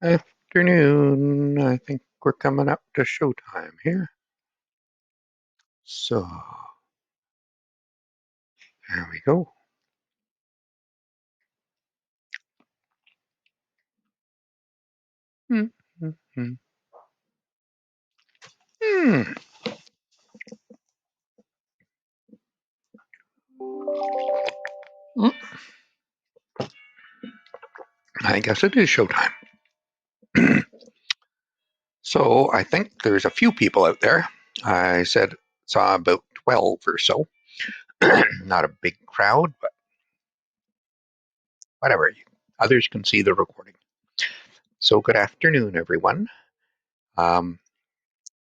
Afternoon. I think we're coming up to showtime here. So there we go. Mm, mm, mm. Hmm. Mm. I guess it is showtime. So I think there's a few people out there. I saw about 12 or so. Not a big crowd, but whatever. Others can see the recording. So good afternoon, everyone. Um,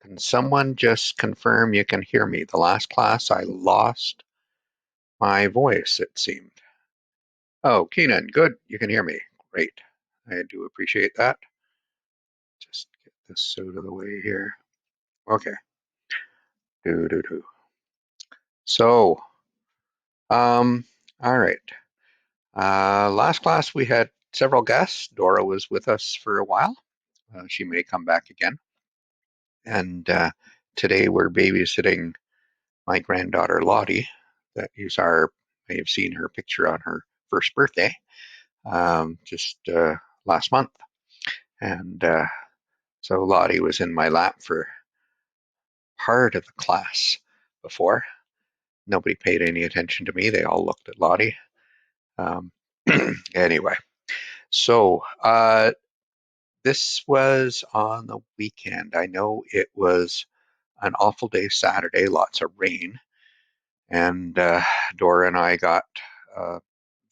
can someone just confirm you can hear me? The last class I lost my voice, it seemed. Oh, Keenan, good. You can hear me. Great. I do appreciate that. Just get this out of the way here. Okay. Do do do. So, um, all right. Last class we had several guests. Dora was with us for a while. She may come back again. And today we're babysitting my granddaughter Lottie. That is may have seen her picture on her first birthday, just last month. And so Lottie was in my lap for part of the class before. Nobody paid any attention to me. They all looked at Lottie. Um, anyway, so this was on the weekend. I know it was an awful day Saturday, lots of rain, and Dora and I got uh,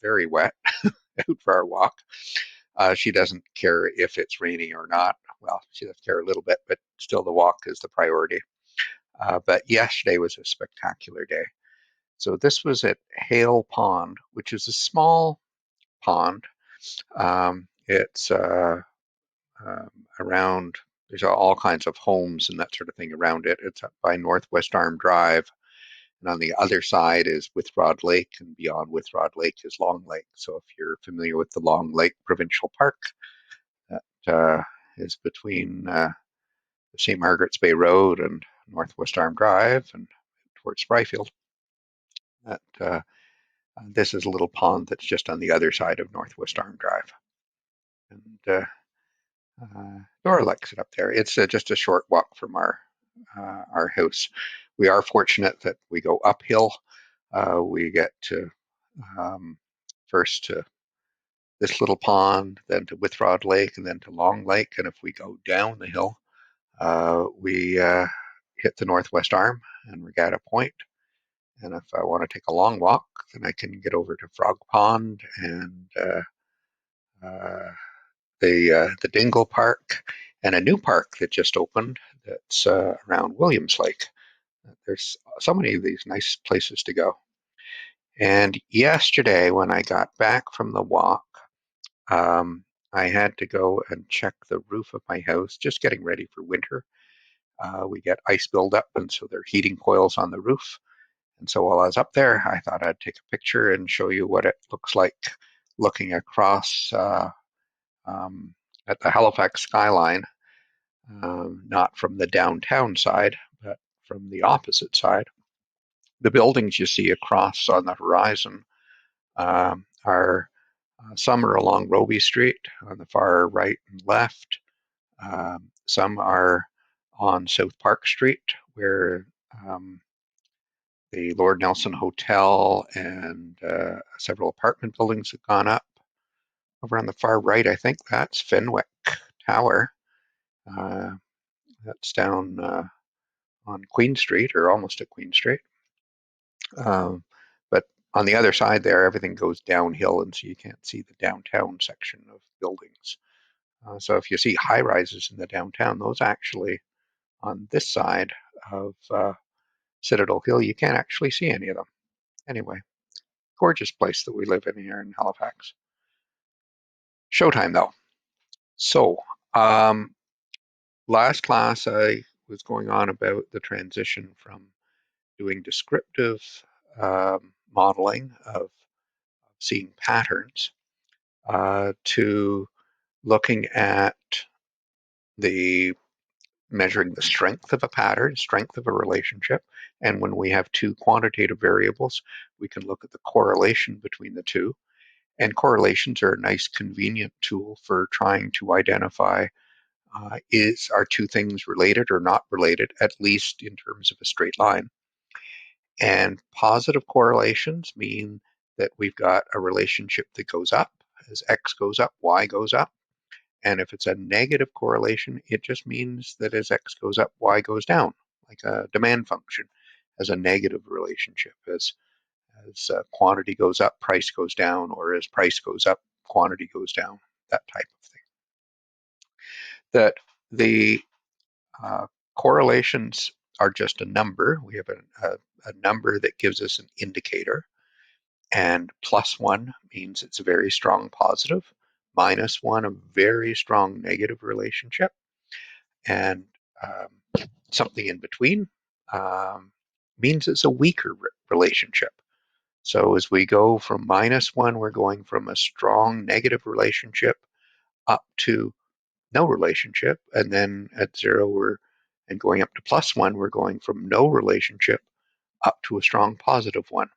very wet out for our walk. She doesn't care if it's raining or not. Well, she does care a little bit, but still the walk is the priority. But yesterday was a spectacular day. So this was at Hale Pond, which is a small pond. It's around, there's all kinds of homes and that sort of thing around it. It's up by Northwest Arm Drive. And on the other side is Withrod Lake, and beyond Withrod Lake is Long Lake. So if you're familiar with the Long Lake Provincial Park, that is between St. Margaret's Bay Road and Northwest Arm Drive and towards Spryfield. That This is a little pond that's just on the other side of Northwest Arm Drive. And Dora likes it up there. It's just a short walk from our house. We are fortunate that we go uphill. We get to um, first to this little pond, then to Withrod Lake, and then to Long Lake. And if we go down the hill, we hit the Northwest Arm and Regatta Point. And if I want to take a long walk, then I can get over to Frog Pond and the Dingle Park, and a new park that just opened that's around Williams Lake. There's so many of these nice places to go. And yesterday, when I got back from the walk, um, I had to go and check the roof of my house, just getting ready for winter. We get ice buildup, and so there are heating coils on the roof. And so while I was up there, I thought I'd take a picture and show you what it looks like looking across um, at the Halifax skyline, not from the downtown side, but from the opposite side. The buildings you see across on the horizon are some are along Robie Street on the far right and left. Some are on South Park Street, where the Lord Nelson Hotel and several apartment buildings have gone up. Over on the far right, I think that's Fenwick Tower. Uh, that's down on Queen Street, or almost at Queen Street. Um, but on the other side there, everything goes downhill, and so you can't see the downtown section of buildings. So if you see high rises in the downtown, those actually on this side of Citadel Hill, you can't actually see any of them. Anyway, gorgeous place that we live in here in Halifax. Showtime though. So um, last class I was going on about the transition from doing descriptive modeling of seeing patterns to looking at the measuring the strength of a pattern, strength of a relationship. And when we have two quantitative variables, we can look at the correlation between the two. And correlations are a nice, convenient tool for trying to identify are two things related or not related, at least in terms of a straight line. And positive correlations mean that we've got a relationship that goes up. As x goes up, y goes up. And if it's a negative correlation, it just means that as x goes up, y goes down, like a demand function has a negative relationship. As quantity goes up, price goes down, or as price goes up, quantity goes down, that type of thing. That the correlations are just a number. We have a number that gives us an indicator, and +1 means it's a very strong positive, -1 a very strong negative relationship, and something in between means it's a weaker relationship. So as we go from -1, we're going from a strong negative relationship up to no relationship, and then at 0 and going up to +1, we're going from no relationship up to a strong positive one.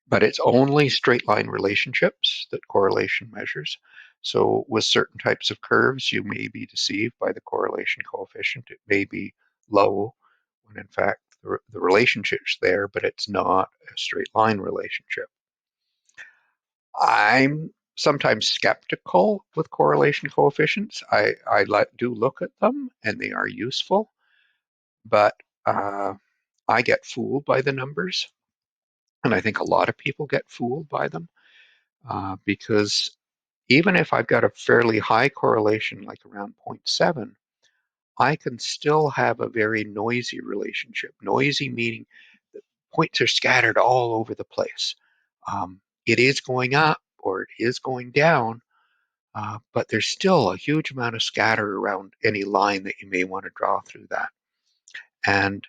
But it's only straight line relationships that correlation measures. So with certain types of curves, you may be deceived by the correlation coefficient. It may be low when in fact the relationship's there, but it's not a straight line relationship. I'm sometimes skeptical with correlation coefficients. I do look at them and they are useful, but I get fooled by the numbers. And I think a lot of people get fooled by them because even if I've got a fairly high correlation, like around 0.7, I can still have a very noisy relationship. Noisy meaning that points are scattered all over the place. It is going up or it is going down, but there's still a huge amount of scatter around any line that you may want to draw through that. And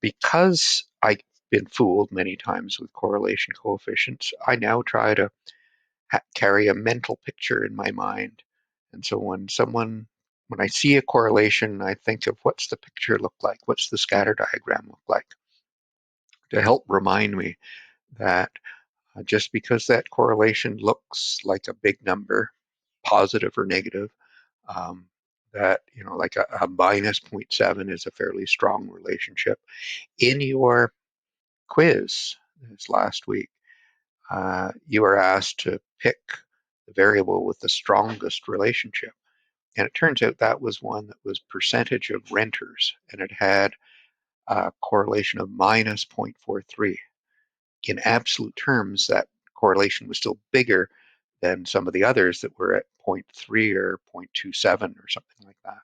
because I've been fooled many times with correlation coefficients, I now try to carry a mental picture in my mind. And so when I see a correlation, I think of what's the picture look like? What's the scatter diagram look like? To help remind me that just because that correlation looks like a big number, positive or negative, that, like a -0.7 is a fairly strong relationship. In your quiz this last week, you were asked to pick the variable with the strongest relationship. And it turns out that was one that was percentage of renters, and it had a correlation of -0.43. In absolute terms, that correlation was still bigger than some of the others that were at 0.3 or 0.27 or something like that.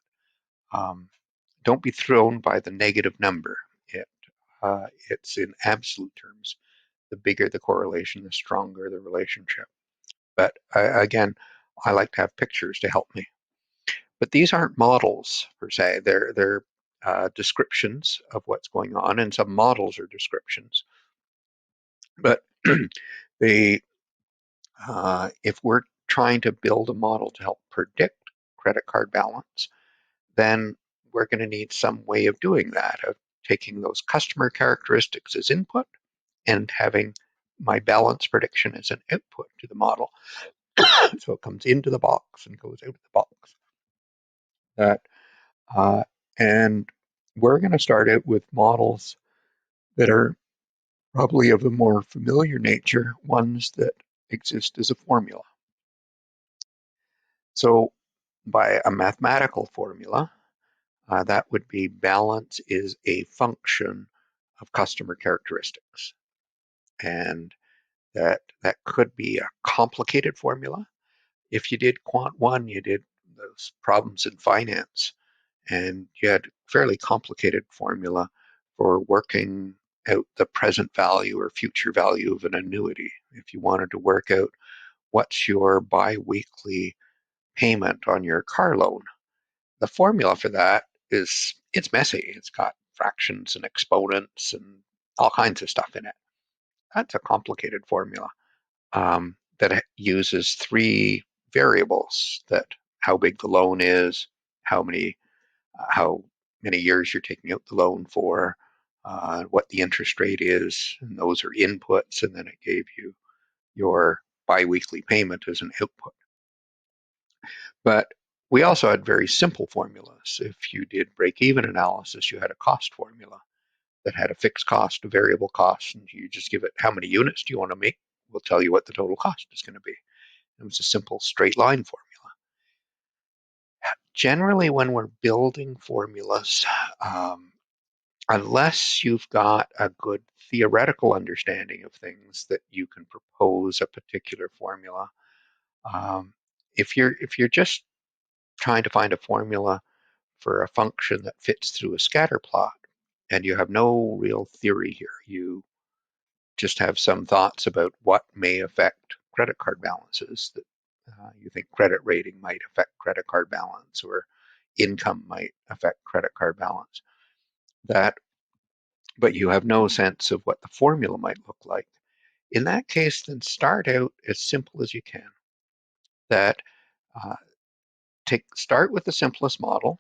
Don't be thrown by the negative number. It's in absolute terms. The bigger the correlation, the stronger the relationship. But again, I like to have pictures to help me. But these aren't models per se. They're descriptions of what's going on, and some models are descriptions. But if we're trying to build a model to help predict credit card balance, then we're going to need some way of doing that, of taking those customer characteristics as input and having my balance prediction as an output to the model. So it comes into the box and goes out of the box. That and we're going to start out with models that are probably of a more familiar nature, ones that exist as a formula. So by a mathematical formula, that would be balance is a function of customer characteristics. And that could be a complicated formula. If you did Quant 1, you did those problems in finance, and you had a fairly complicated formula for working out the present value or future value of an annuity. If you wanted to work out what's your biweekly payment on your car loan, the formula for that it's messy. It's got fractions and exponents and all kinds of stuff in it. That's a complicated formula that uses three variables, that how big the loan is, how many years you're taking out the loan for, what the interest rate is, and those are inputs, and then it gave you your biweekly payment as an output. But we also had very simple formulas. If you did break-even analysis, you had a cost formula that had a fixed cost, a variable cost, and you just give it how many units do you want to make. We'll tell you what the total cost is going to be. It was a simple straight line formula. Generally, when we're building formulas, unless you've got a good theoretical understanding of things that you can propose a particular formula, if you're just trying to find a formula for a function that fits through a scatter plot, and you have no real theory here, you just have some thoughts about what may affect credit card balances, that you think credit rating might affect credit card balance, or income might affect credit card balance, but you have no sense of what the formula might look like. In that case, then start out as simple as you can. That uh, start with the simplest model,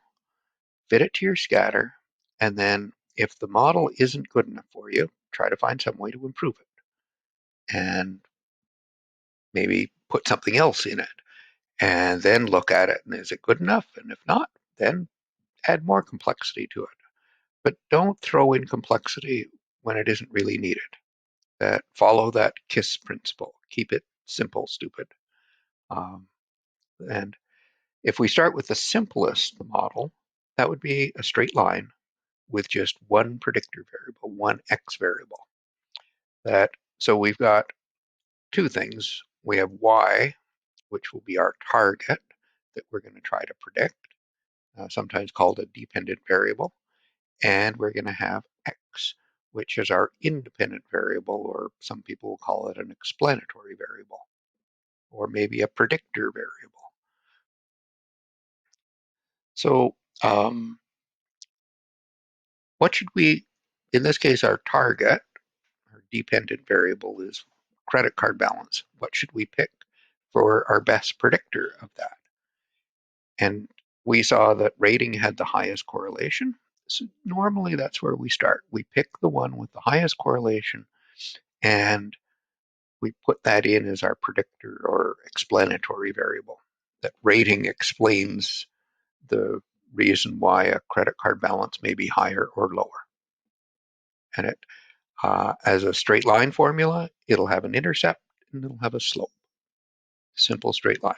fit it to your scatter, and then if the model isn't good enough for you, try to find some way to improve it, and maybe put something else in it, and then look at it, and is it good enough? And if not, then add more complexity to it. But don't throw in complexity when it isn't really needed. Follow that KISS principle. Keep it simple, stupid. Um, and if we start with the simplest model, that would be a straight line with just one predictor variable, one x variable. So we've got two things. We have y, which will be our target that we're going to try to predict, sometimes called a dependent variable. And we're going to have x, which is our independent variable, or some people will call it an explanatory variable, or maybe a predictor variable. So what should we, in this case, our target, our dependent variable is credit card balance. What should we pick for our best predictor of that? And we saw that rating had the highest correlation. So normally that's where we start. We pick the one with the highest correlation, and we put that in as our predictor or explanatory variable. That rating explains the reason why a credit card balance may be higher or lower. And it, as a straight line formula, it'll have an intercept and it'll have a slope. Simple straight line.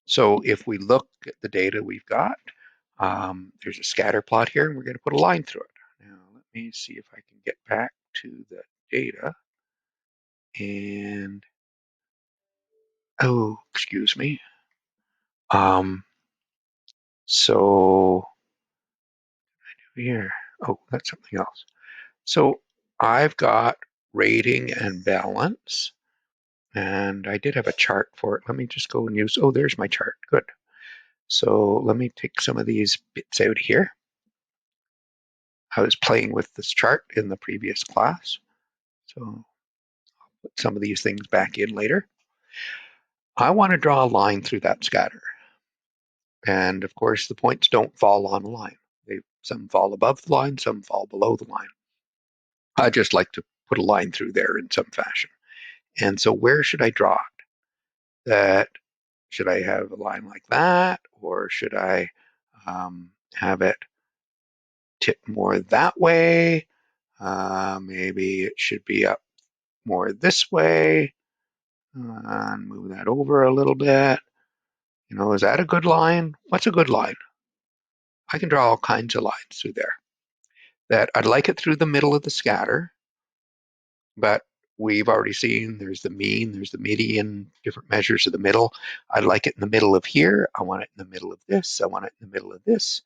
So if we look at the data we've got, there's a scatter plot here, and we're going to put a line through it. Now, let me see if I can get back to the data. And, oh, excuse me. So here, oh, that's something else. So I've got rating and balance, and I did have a chart for it. Let me just go and use, oh, there's my chart. Good. So let me take some of these bits out here. I was playing with this chart in the previous class, so I'll put some of these things back in later. I want to draw a line through that scatter. And of course, the points don't fall on a line. Some fall above the line, some fall below the line. I just like to put a line through there in some fashion. And so where should I draw it? Should I have a line like that, or should I have it tip more that way? Maybe it should be up more this way, and move that over a little bit. Is that a good line? What's a good line? I can draw all kinds of lines through there. That I'd like it through the middle of the scatter, but we've already seen there's the mean, there's the median, different measures of the middle. I'd like it in the middle of here. I want it in the middle of this. I want it in the middle of this.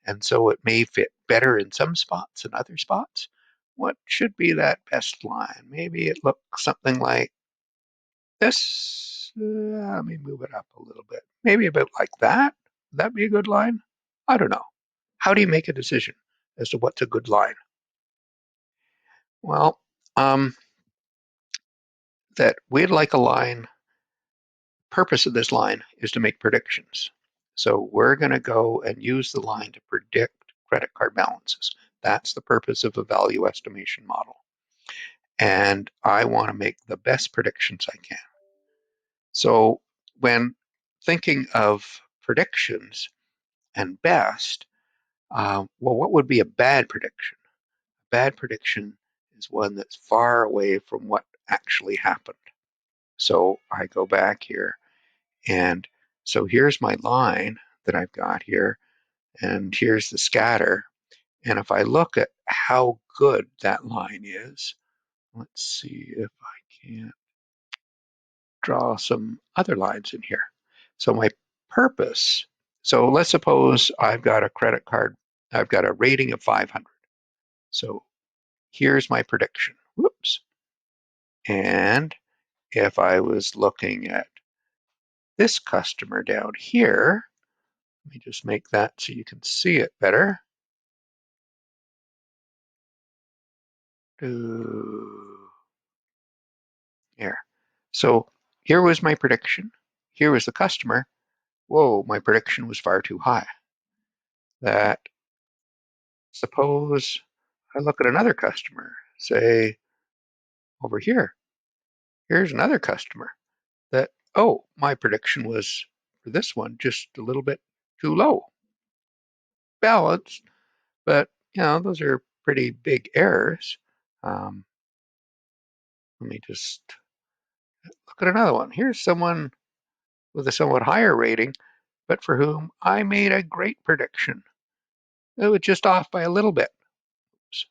And so it may fit better in some spots than other spots. What should be that best line? Maybe it looks something like this. Let me move it up a little bit. Maybe about like that. Would that be a good line? I don't know. How do you make a decision as to what's a good line? Well, that we'd like a line purpose of this line is to make predictions. So we're going to go and use the line to predict credit card balances. That's the purpose of a value estimation model. And I want to make the best predictions I can. So when thinking of predictions and best, well, what would be a bad prediction? A bad prediction is one that's far away from what actually happened. So I go back here, and so here's my line that I've got here, and here's the scatter. And if I look at how good that line is, let's see if I can draw some other lines in here. So my purpose, so let's suppose I've got a credit card, I've got a rating of 500. So here's my prediction. Whoops. And if I was looking at this customer down here, let me just make that so you can see it better. Here. So here was my prediction. Here was the customer. Whoa, my prediction was far too high. That suppose I look at another customer, say over here. Here's another customer that, oh, my prediction was for this one just a little bit too low. Balanced, but those are pretty big errors. Let me just look at another one. Here's someone with a somewhat higher rating, but for whom I made a great prediction. It was just off by a little bit. Oops,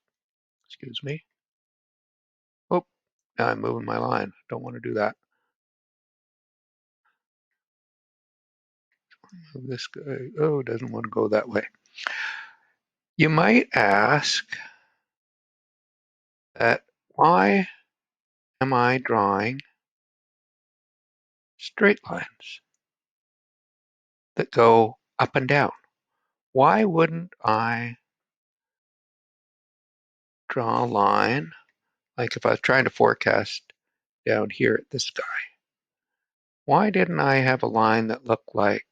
excuse me. Oh, now I'm moving my line. Don't want to do that. Move this guy. Oh, doesn't want to go that way. You might ask that why am I drawing straight lines that go up and down? Why wouldn't I draw a line like if I was trying to forecast down here at this guy? Why didn't I have a line that looked like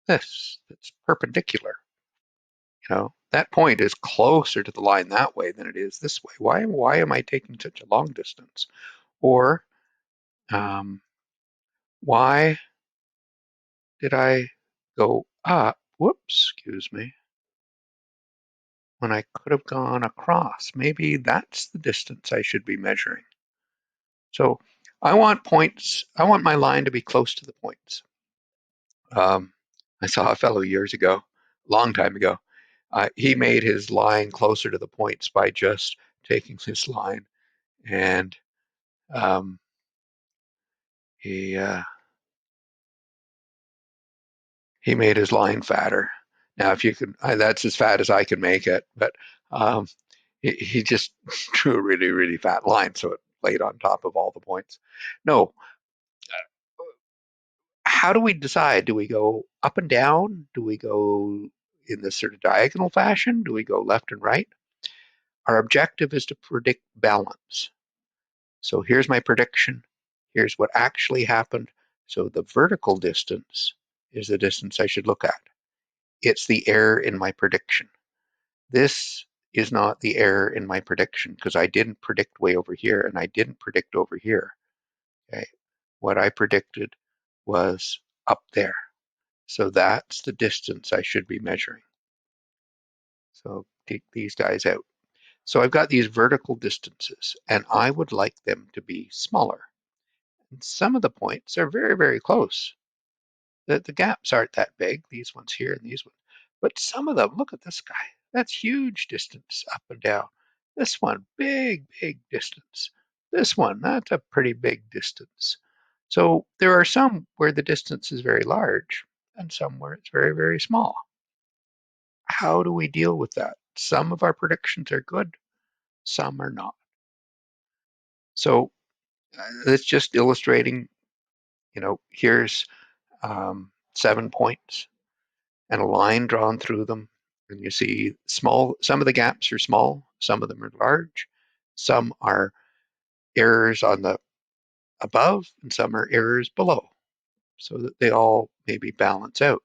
this, that's perpendicular? That point is closer to the line that way than it is this way. Why am I taking such a long distance? Or why did I go up? Whoops, excuse me. When I could have gone across. Maybe that's the distance I should be measuring. So I want points. I want my line to be close to the points. I saw a fellow years ago, a long time ago. He made his line closer to the points by just taking this line and um, he made his line fatter. Now, if you can, that's as fat as I can make it. But um, he just drew a really, really fat line, so it laid on top of all the points. No, how do we decide? Do we go up and down? Do we go in this sort of diagonal fashion? Do we go left and right? Our objective is to predict balance. So here's my prediction. Here's what actually happened. So the vertical distance is the distance I should look at. It's the error in my prediction. This is not the error in my prediction because I didn't predict way over here and I didn't predict over here. Okay. What I predicted was up there. So that's the distance I should be measuring. So take these guys out. So I've got these vertical distances and I would like them to be smaller. And some of the points are very, very close. The gaps aren't that big, these ones here and these ones. But some of them, look at this guy. That's huge distance up and down. This one, big, big distance. This one, that's a pretty big distance. So there are some where the distance is very large and some where it's very, very small. How do we deal with that? Some of our predictions are good, some are not. So it's just illustrating, here's 7 points and a line drawn through them. And you see some of the gaps are small, some of them are large, some are errors on the above and some are errors below, so that they all maybe balance out.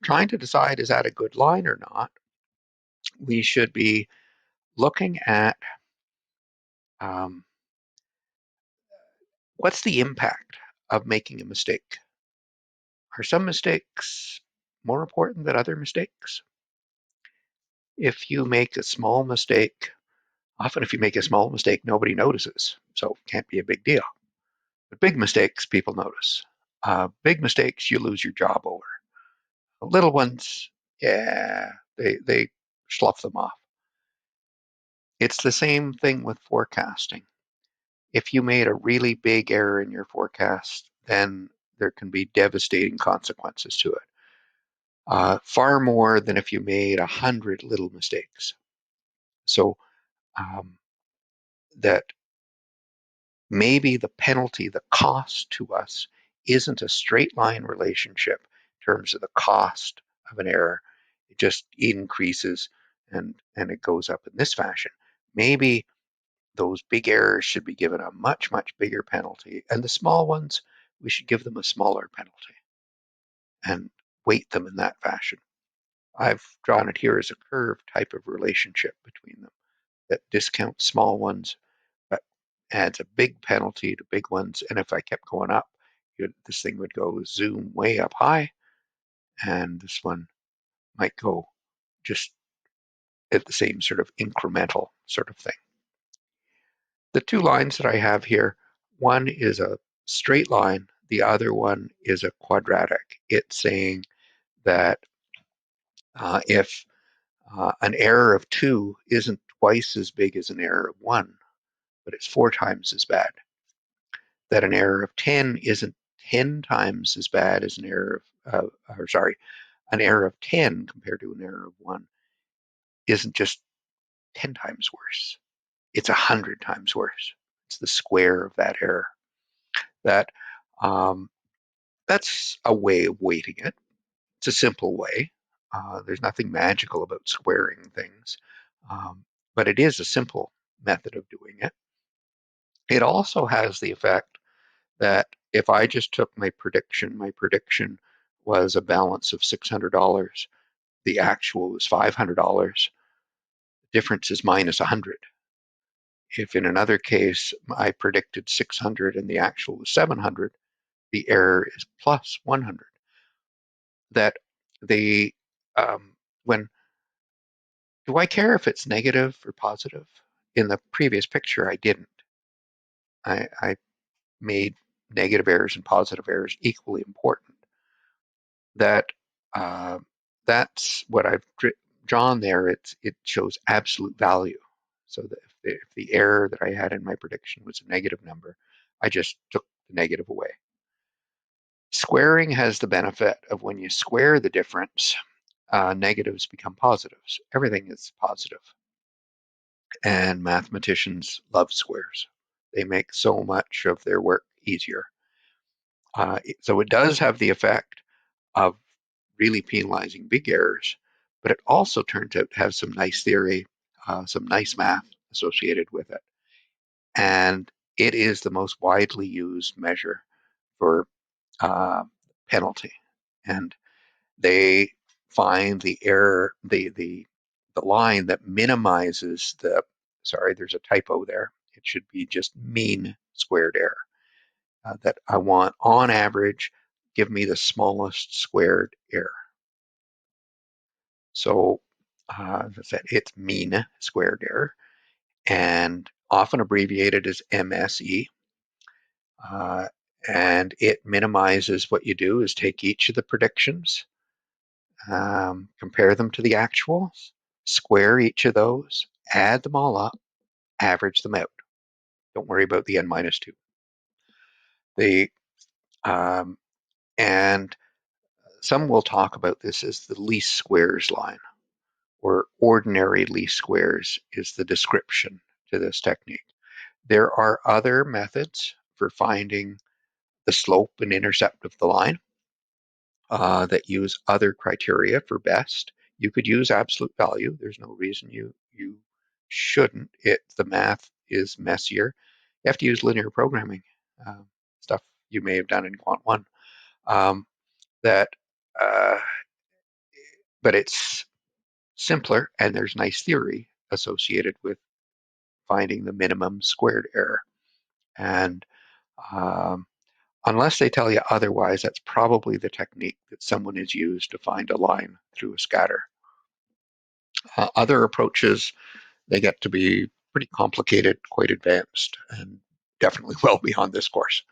Trying to decide, is that a good line or not, we should be looking at um, what's the impact of making a mistake? Are some mistakes more important than other mistakes? If you make a small mistake, often if you make a small mistake, nobody notices, so it can't be a big deal. But big mistakes, people notice. Big mistakes, you lose your job over. Little ones, yeah, they slough them off. It's the same thing with forecasting. If you made a really big error in your forecast, then there can be devastating consequences to it. Far more than if you made 100 little mistakes. So um, that maybe the penalty, the cost to us, isn't a straight line relationship in terms of the cost of an error. It just increases and it goes up in this fashion. Maybe those big errors should be given a much, much bigger penalty, and the small ones, we should give them a smaller penalty and weight them in that fashion. I've drawn it here as a curve type of relationship between them that discounts small ones but adds a big penalty to big ones. And if I kept going up, this thing would go zoom way up high, and this one might go just at the same sort of incremental sort of thing. The two lines that I have here, one is a straight line, the other one is a quadratic. It's saying that if an error of 2 isn't twice as big as an error of 1, but it's 4 times as bad, that an error of 10 isn't 10 times as bad as an error of, an error of 10 compared to an error of 1 isn't just 10 times worse. It's 100 times worse. It's the square of that error. That that's a way of weighting it. It's a simple way. There's nothing magical about squaring things, but it is a simple method of doing it. It also has the effect that if I just took my prediction was a balance of $600, the actual was $500, the difference is minus 100. If in another case I predicted 600 and the actual was 700, the error is plus 100. That the when do I care if it's negative or positive? In the previous picture, I didn't. I made negative errors and positive errors equally important. That uh, that's what I've drawn there. It shows absolute value. So that if the error that I had in my prediction was a negative number, I just took the negative away. Squaring has the benefit of when you square the difference, negatives become positives. Everything is positive. And mathematicians love squares. They make so much of their work easier. So it does have the effect of really penalizing big errors, but it also turns out to have some nice theory, some nice math associated with it. And it is the most widely used measure for penalty. And they find the error, the line that minimizes the, sorry, there's a typo there. It should be just mean squared error. That I want, on average, give me the smallest squared error. So, as I said, it's mean squared error, and often abbreviated as MSE. Uh, and it minimizes, what you do is take each of the predictions, compare them to the actuals, square each of those, add them all up, average them out. Don't worry about the n minus 2. The and some will talk about this as the least squares line, or ordinary least squares is the description to this technique. There are other methods for finding the slope and intercept of the line that use other criteria for best. You could use absolute value. There's no reason you shouldn't. The math is messier. You have to use linear programming, stuff you may have done in Quant 1. That, uh, but it's simpler, and there's nice theory associated with finding the minimum squared error. And um, unless they tell you otherwise, that's probably the technique that someone has used to find a line through a scatter. Other approaches, they get to be pretty complicated, quite advanced, and definitely well beyond this course.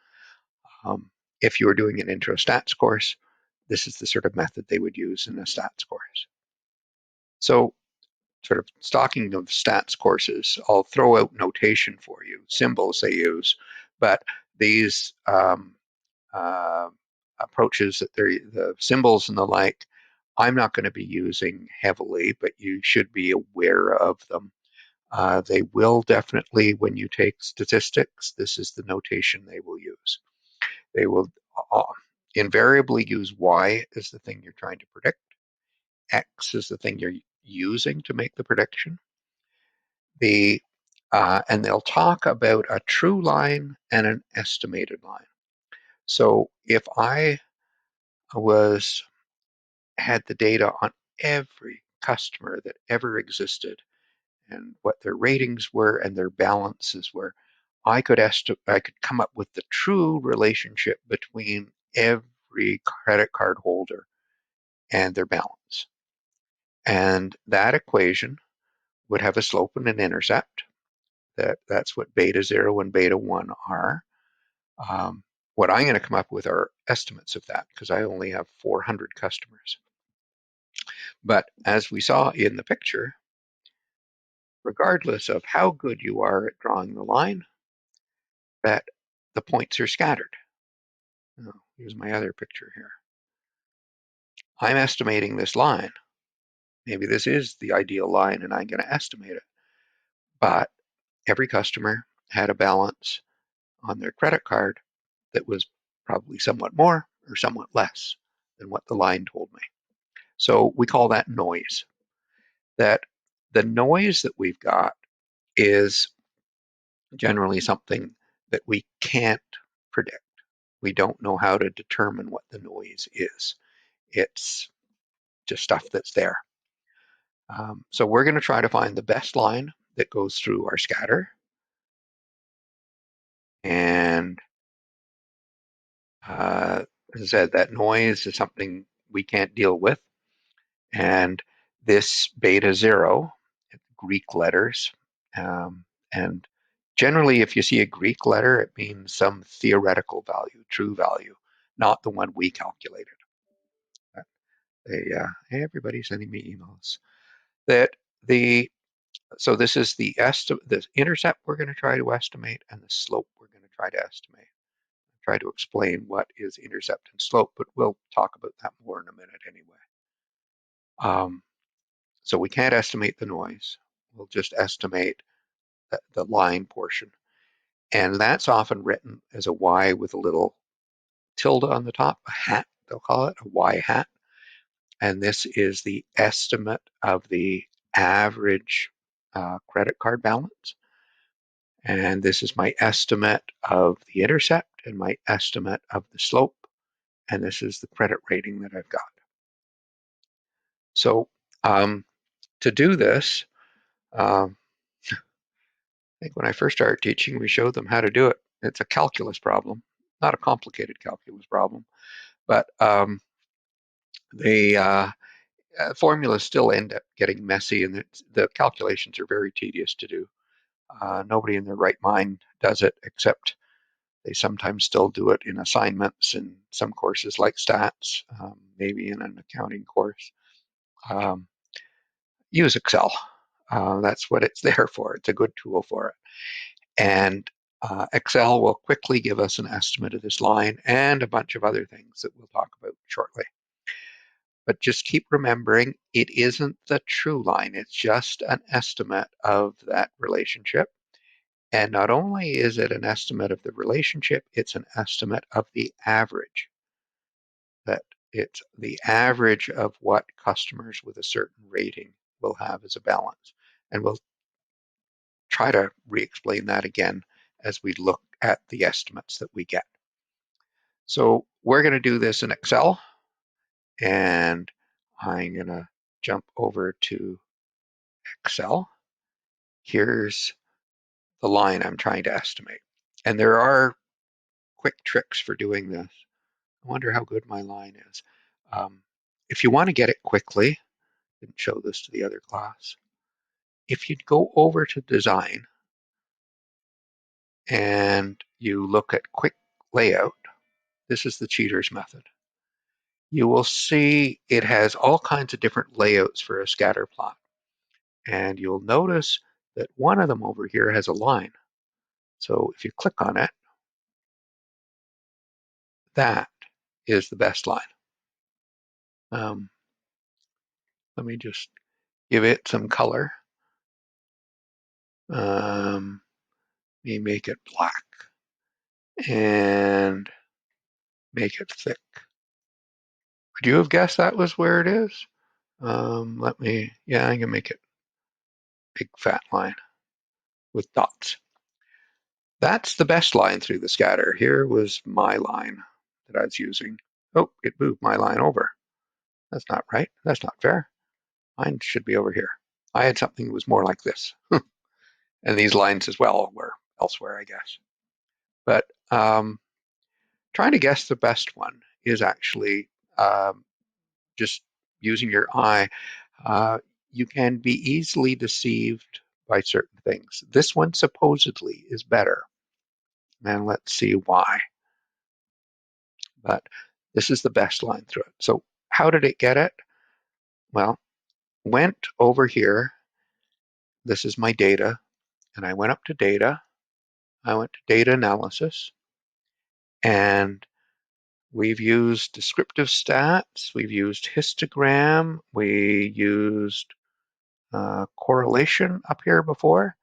Um, if you were doing an intro stats course, this is the sort of method they would use in a stats course. So, sort of stocking of stats courses, I'll throw out notation for you, symbols they use, but these uh, approaches that they're the symbols and the like, I'm not going to be using heavily, but you should be aware of them. They will definitely, when you take statistics, this is the notation they will use. They will uh, invariably use Y as the thing you're trying to predict. X is the thing you're using to make the prediction. And they'll talk about a true line and an estimated line. So if I had the data on every customer that ever existed and what their ratings were and their balances were, I could come up with the true relationship between every credit card holder and their balance. And that equation would have a slope and an intercept. That's what beta 0 and beta 1 are. What I'm going to come up with are estimates of that because I only have 400 customers. But as we saw in the picture, regardless of how good you are at drawing the line, that the points are scattered. Oh, here's my other picture here. I'm estimating this line. Maybe this is the ideal line and I'm going to estimate it. But every customer had a balance on their credit card that was probably somewhat more or somewhat less than what the line told me. So we call that noise. That the noise that we've got is generally something that we can't predict. We don't know how to determine what the noise is. It's just stuff that's there. So we're going to try to find the best line that goes through our scatter. And as I said, that noise is something we can't deal with. And this beta 0, Greek letters, and generally if you see a Greek letter, it means some theoretical value, true value, not the one we calculated. Everybody's sending me emails. So this is the intercept we're going to try to estimate, and the slope we're going to try to estimate. Try to explain what is intercept and slope, but we'll talk about that more in a minute anyway. So we can't estimate the noise. We'll just estimate the line portion. And that's often written as a Y with a little tilde on the top, a hat, they'll call it, a Y hat. And this is the estimate of the average credit card balance. And this is my estimate of the intercept and my estimate of the slope. And this is the credit rating that I've got. So to do this, I think when I first started teaching, we showed them how to do it. It's a calculus problem, not a complicated calculus problem, but the formulas still end up getting messy, and the calculations are very tedious to do. Nobody in their right mind does it, except they sometimes still do it in assignments in some courses like stats, maybe in an accounting course. Use Excel. That's what it's there for. It's a good tool for it. And Excel will quickly give us an estimate of this line and a bunch of other things that we'll talk about shortly. But just keep remembering, it isn't the true line. It's just an estimate of that relationship. And not only is it an estimate of the relationship, it's an estimate of the average. That it's the average of what customers with a certain rating will have as a balance. And we'll try to re-explain that again as we look at the estimates that we get. So we're going to do this in Excel, and I'm going to jump over to Excel. Here's the line I'm trying to estimate. And there are quick tricks for doing this. I wonder how good my line is. If you want to get it quickly, I didn't show this to the other class. If you go over to design and you look at quick layout, this is the cheater's method. You will see it has all kinds of different layouts for a scatter plot. And you'll notice that one of them over here has a line. So if you click on it, that is the best line. Let me just give it some color. Let me make it black and make it thick. Would you have guessed that was where it is? Yeah, I can make it big fat line with dots. That's the best line through the scatter. Here was my line that I was using. Oh, it moved my line over. That's not right. That's not fair. Mine should be over here. I had something that was more like this. And these lines as well were elsewhere, I guess. But trying to guess the best one is actually just using your eye. You can be easily deceived by certain things. This one supposedly is better. And let's see why. But this is the best line through it. So how did it get it? Well, went over here. This is my data. And I went up to data. I went to data analysis. And we've used descriptive stats. We've used histogram. We used correlation up here before.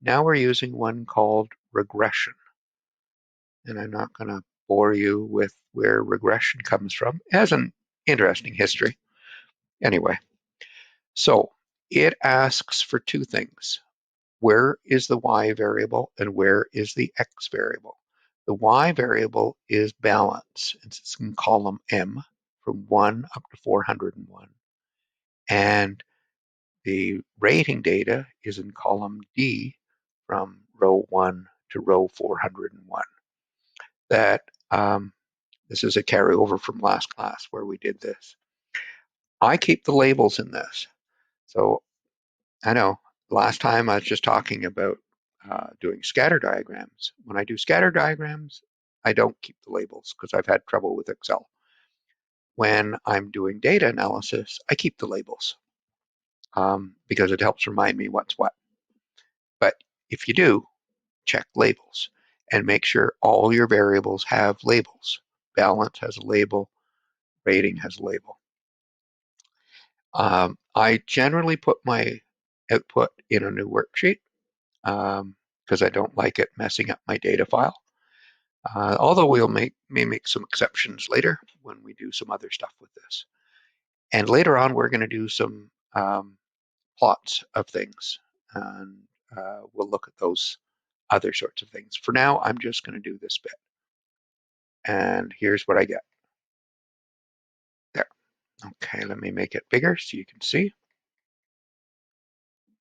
Now we're using one called regression. And I'm not going to bore you with where regression comes from. It has an interesting history. Anyway, so it asks for two things. Where is the y variable and where is the x variable? The y variable is balance. It's in column M from 1 up to 401. And the rating data is in column D from row 1 to row 401. That this is a carryover from last class where we did this. I keep the labels in this. So I know last time I was just talking about doing scatter diagrams. When I do scatter diagrams, I don't keep the labels because I've had trouble with Excel. When I'm doing data analysis, I keep the labels because it helps remind me what's what. But if you do, check labels and make sure all your variables have labels. Balance has a label, rating has a label. I generally put my output in a new worksheet because I don't like it messing up my data file. Although we'll may make some exceptions later when we do some other stuff with this. And later on, we're going to do some plots of things, and we'll look at those other sorts of things. For now, I'm just going to do this bit. And here's what I get. There. Okay, let me make it bigger so you can see.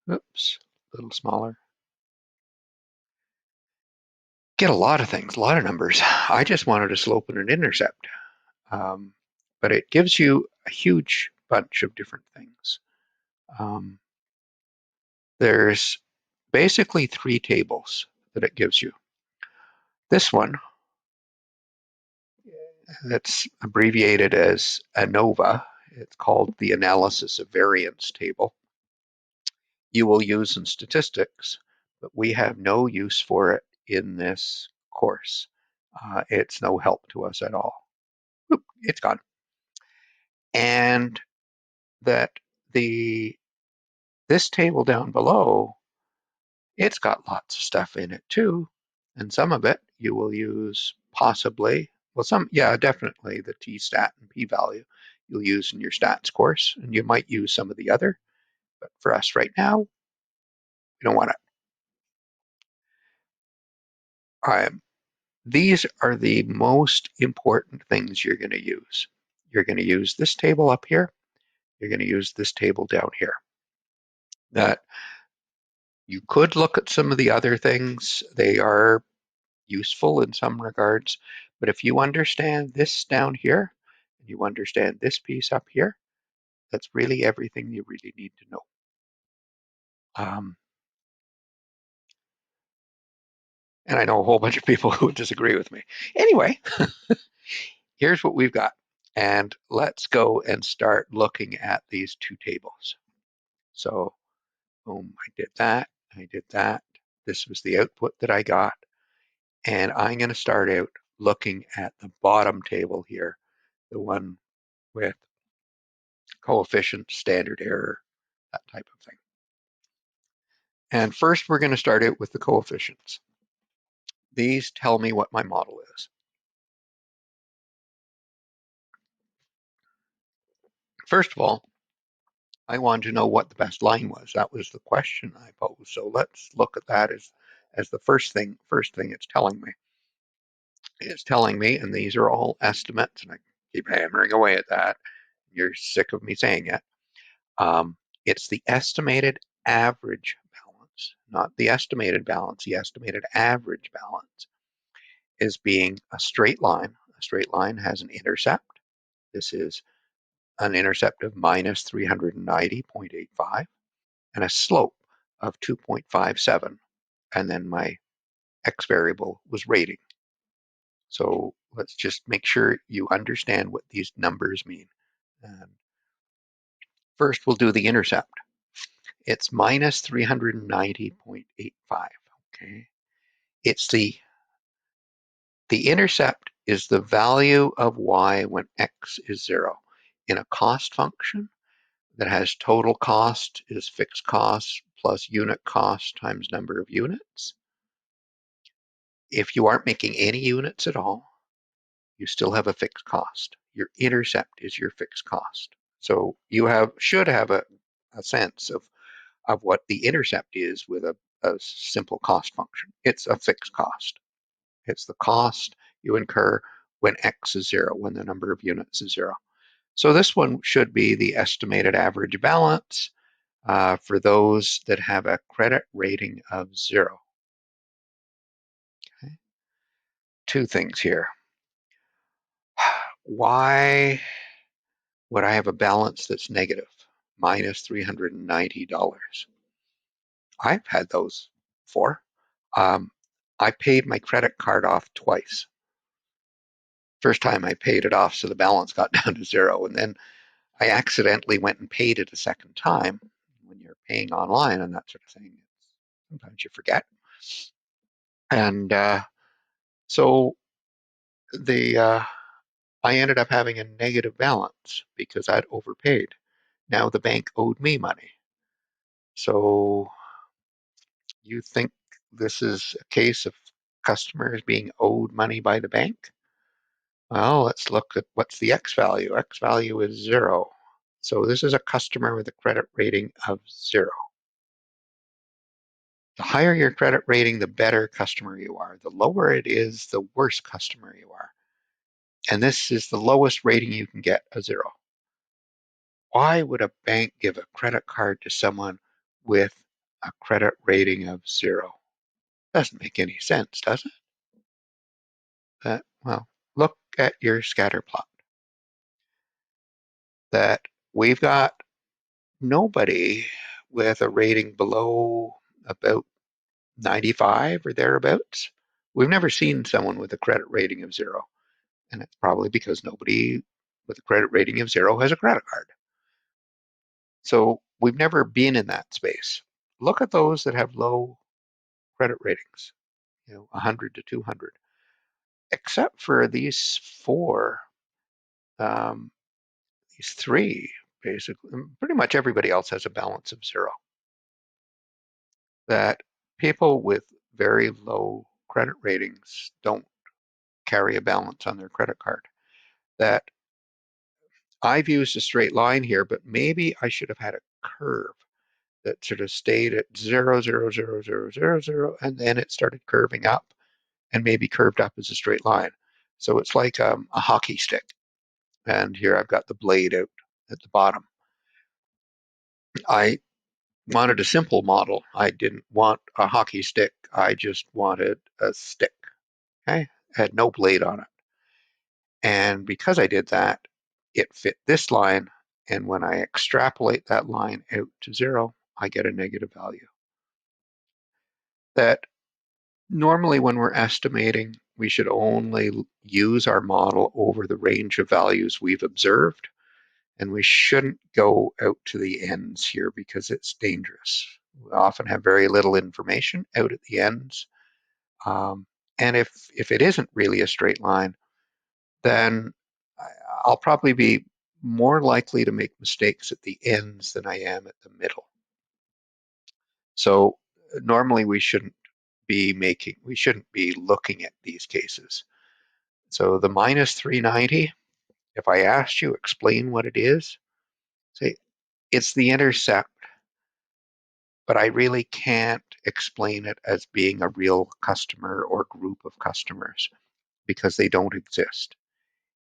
Oops, a little smaller. Get a lot of things, a lot of numbers. I just wanted a slope and an intercept. But it gives you a huge bunch of different things. There's basically three tables that it gives you. This one, that's abbreviated as ANOVA, it's called the analysis of variance table. You will use in statistics, but we have no use for it in this course. It's no help to us at all. Oop, it's gone. And that this table down below, it's got lots of stuff in it too. And some of it you will use possibly, well, definitely the t-stat and p-value you'll use in your stats course, and you might use some of the other, but for us right now, we don't want it. These are the most important things you're going to use. You're going to use this table up here. You're going to use this table down here. That you could look at some of the other things. They are useful in some regards. But if you understand this down here, and you understand this piece up here, that's really everything you really need to know. And I know a whole bunch of people who disagree with me. Anyway, here's what we've got. And let's go and start looking at these two tables. So, boom, I did that. I did that. This was the output that I got. And I'm going to start out looking at the bottom table here, the one with coefficient, standard error, that type of thing. And first, we're going to start out with the coefficients. These tell me what my model is. First of all, I wanted to know what the best line was. That was the question I posed. So let's look at that as the first thing it's telling me. It's telling me, and these are all estimates, and I keep hammering away at that. You're sick of me saying it. It's the estimated average balance, not the estimated balance. The estimated average balance is being a straight line. A straight line has an intercept. This is an intercept of minus 390.85 and a slope of 2.57. And then my x variable was rating. So let's just make sure you understand what these numbers mean. And first, we'll do the intercept. It's minus 390.85. Okay. It's the intercept is the value of y when x is 0 in a cost function that has total cost is fixed cost plus unit cost times number of units. If you aren't making any units at all, you still have a fixed cost. Your intercept is your fixed cost. So you should have a sense of what the intercept is with a simple cost function. It's a fixed cost. It's the cost you incur when x is 0, when the number of units is 0. So this one should be the estimated average balance for those that have a credit rating of 0. Okay. Two things here. Why would I have a balance that's negative, minus $390? I've had those before. I paid my credit card off twice. First time I paid it off, so the balance got down to 0, and then I accidentally went and paid it a second time. When you're paying online and that sort of thing, sometimes you forget. And so I ended up having a negative balance because I'd overpaid. Now the bank owed me money. So you think this is a case of customers being owed money by the bank? Well, let's look at what's the X value. X value is 0. So this is a customer with a credit rating of 0. The higher your credit rating, the better customer you are. The lower it is, the worse customer you are. And this is the lowest rating you can get, a 0. Why would a bank give a credit card to someone with a credit rating of 0? Doesn't make any sense, does it? Well, look at your scatter plot. That we've got nobody with a rating below about 95 or thereabouts. We've never seen someone with a credit rating of 0. And it's probably because nobody with a credit rating of 0 has a credit card. So we've never been in that space. Look at those that have low credit ratings, 100 to 200, except for these four, these three, basically. Pretty much everybody else has a balance of 0. That people with very low credit ratings don't carry a balance on their credit card. That I've used a straight line here, but maybe I should have had a curve that sort of stayed at 0, 0, 0, 0, 0, 0, and then it started curving up and maybe curved up as a straight line. So it's like a hockey stick. And here I've got the blade out at the bottom. I wanted a simple model. I didn't want a hockey stick. I just wanted a stick. Okay, it had no blade on it. And because I did that, it fit this line. And when I extrapolate that line out to 0, I get a negative value. That normally when we're estimating, we should only use our model over the range of values we've observed. And we shouldn't go out to the ends here because it's dangerous. We often have very little information out at the ends. And if it isn't really a straight line, then I'll probably be more likely to make mistakes at the ends than I am at the middle. So normally we shouldn't be looking at these cases. So the minus 390, if I asked you explain what it is, say it's the intercept, but I really can't explain it as being a real customer or group of customers because they don't exist.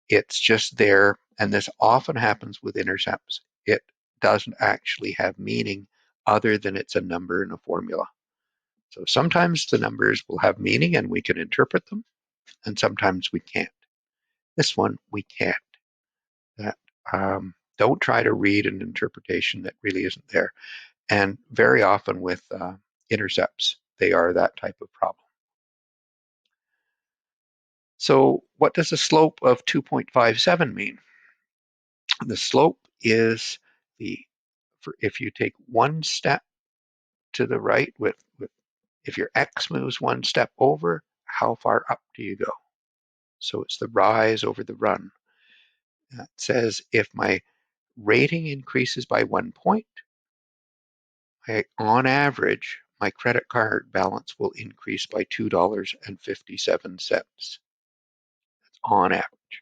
It's just there, and this often happens with intercepts. It doesn't actually have meaning other than it's a number in a formula. So sometimes the numbers will have meaning and we can interpret them, and sometimes we can't. This one, we can't. That, don't try to read an interpretation that really isn't there. And very often with intercepts, they are that type of problem. So what does a slope of 2.57 mean? The slope is if you take one step to the right if your x moves one step over, how far up do you go? So it's the rise over the run. It says if my rating increases by 1 point, on average, my credit card balance will increase by $2.57 on average.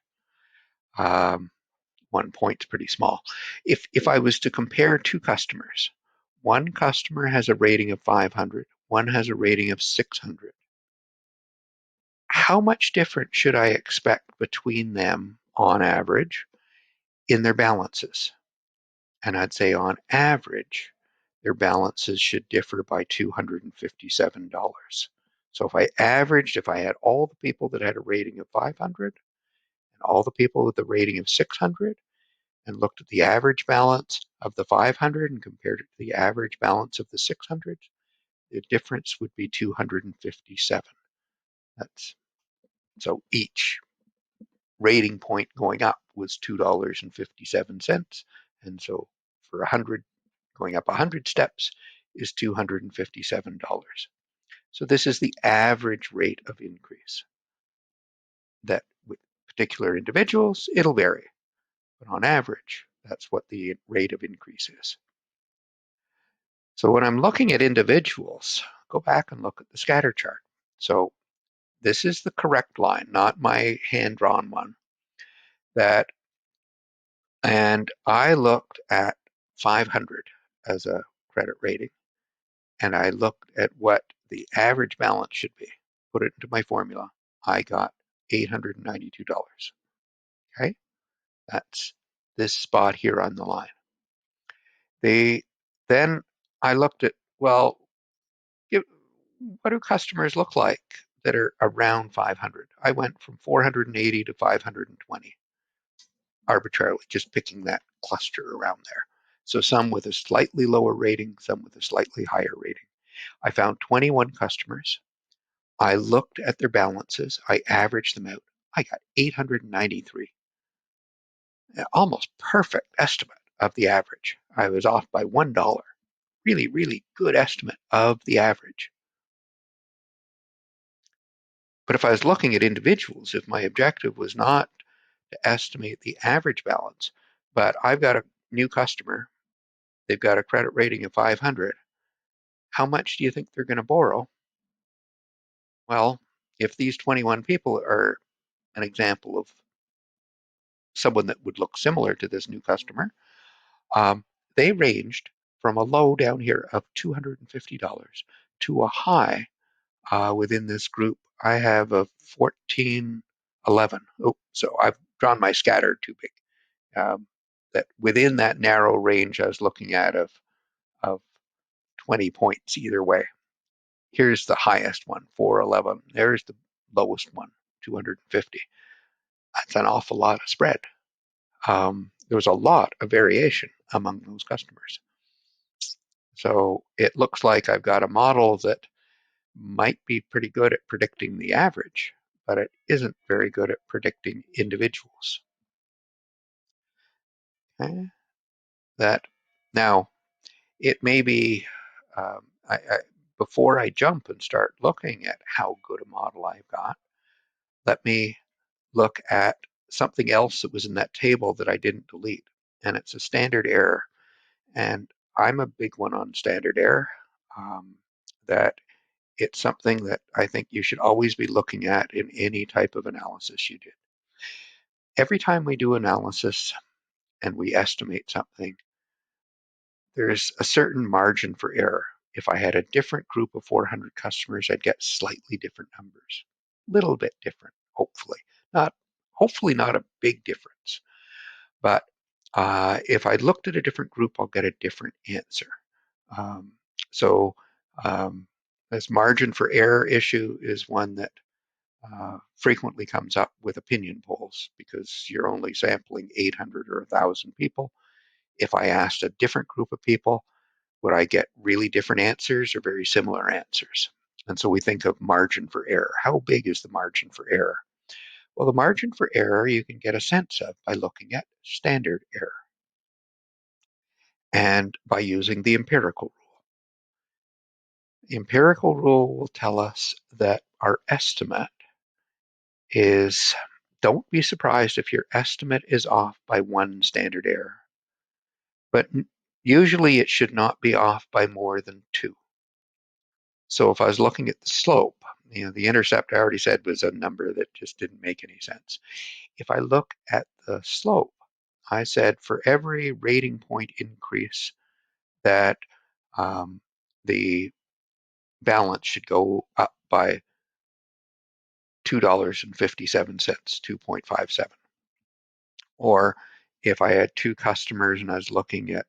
1 point's pretty small. If I was to compare two customers, one customer has a rating of 500, one has a rating of 600. How much different should I expect between them on average in their balances? And I'd say on average, their balances should differ by $257. So if I had all the people that had a rating of 500 and all the people with a rating of 600 and looked at the average balance of the 500 and compared it to the average balance of the 600, the difference would be 257. So each rating point going up was $2.57. And so for 100, going up 100 steps is $257. So this is the average rate of increase. That with particular individuals, it'll vary. But on average, that's what the rate of increase is. So when I'm looking at individuals, go back and look at the scatter chart. So this is the correct line, not my hand-drawn one. And I looked at 500 as a credit rating, and I looked at what the average balance should be. Put it into my formula. I got $892. Okay, that's this spot here on the line. Then I looked at, well, what do customers look like that are around 500? I went from 480 to 520 arbitrarily, just picking that cluster around there. So some with a slightly lower rating, some with a slightly higher rating. I found 21 customers. I looked at their balances. I averaged them out. I got 893. Almost perfect estimate of the average. I was off by $1. Really, really good estimate of the average. But if I was looking at individuals, if my objective was not to estimate the average balance, but I've got a new customer, they've got a credit rating of 500, how much do you think they're going to borrow? Well, if these 21 people are an example of someone that would look similar to this new customer, they ranged from a low down here of $250 to a high within this group, I have a 1411. Oh, so I've drawn my scatter too big. That within that narrow range I was looking at of 20 points either way. Here's the highest one, 411. There's the lowest one, 250. That's an awful lot of spread. There was a lot of variation among those customers. So it looks like I've got a model that might be pretty good at predicting the average, but it isn't very good at predicting individuals. Okay? That now it may be before I jump and start looking at how good a model I've got, let me look at something else that was in that table that I didn't delete, and it's a standard error. And I'm a big one on standard error. That it's something that I think you should always be looking at in any type of analysis you do. Every time we do analysis and we estimate something, there's a certain margin for error. If I had a different group of 400 customers, I'd get slightly different numbers, a little bit different, hopefully. Hopefully not a big difference. But if I looked at a different group, I'll get a different answer. Um, so this margin for error issue is one that frequently comes up with opinion polls because you're only sampling 800 or 1,000 people. If I asked a different group of people, would I get really different answers or very similar answers? And so we think of margin for error. How big is the margin for error? Well, the margin for error you can get a sense of by looking at standard error and by using the empirical rule. The empirical rule will tell us that our estimate is, don't be surprised if your estimate is off by one standard error, but usually it should not be off by more than two. So if I was looking at the slope, the intercept I already said was a number that just didn't make any sense. If I look at the slope, I said for every rating point increase that the balance should go up by $2.57, 2.57. Or if I had two customers and I was looking at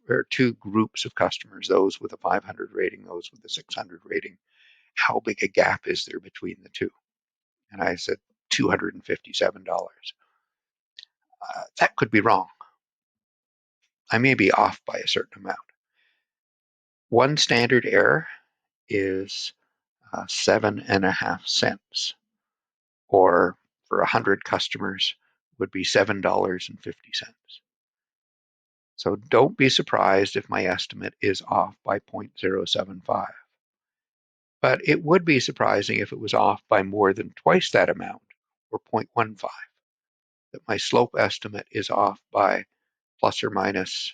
or two groups of customers, those with a 500 rating, those with a 600 rating, how big a gap is there between the two? And I said $257. That could be wrong. I may be off by a certain amount. One standard error is 7.5 cents, or for 100 customers would be $7.50. So don't be surprised if my estimate is off by 0.075. But it would be surprising if it was off by more than twice that amount, or 0.15, that my slope estimate is off by plus or minus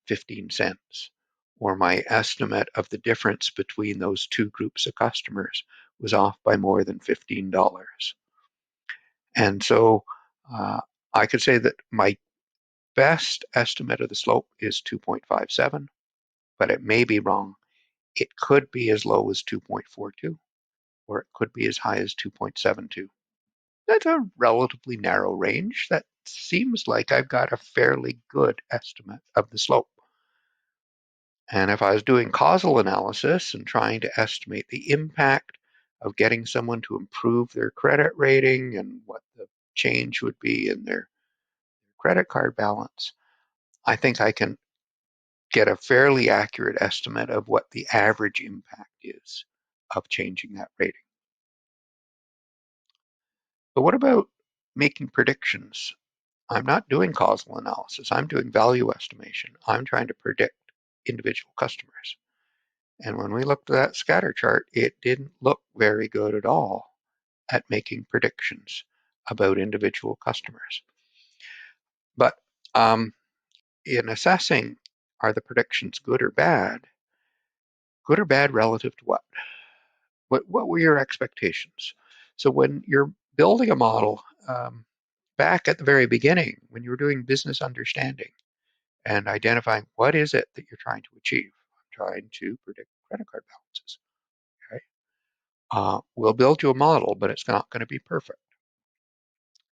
15 cents, or my estimate of the difference between those two groups of customers was off by more than $15. And so I could say that my best estimate of the slope is 2.57, but it may be wrong. It could be as low as 2.42, or it could be as high as 2.72. That's a relatively narrow range. That seems like I've got a fairly good estimate of the slope. And if I was doing causal analysis and trying to estimate the impact of getting someone to improve their credit rating and what the change would be in their credit card balance, I think I can get a fairly accurate estimate of what the average impact is of changing that rating. But what about making predictions? I'm not doing causal analysis. I'm doing value estimation. I'm trying to predict individual customers. And when we looked at that scatter chart, it didn't look very good at all at making predictions about individual customers. But in assessing, are the predictions good or bad? Good or bad relative to what? What were your expectations? So when you're building a model, back at the very beginning, when you were doing business understanding and identifying what is it that you're trying to achieve, I'm trying to predict credit card balances. Okay? We'll build you a model, but it's not going to be perfect.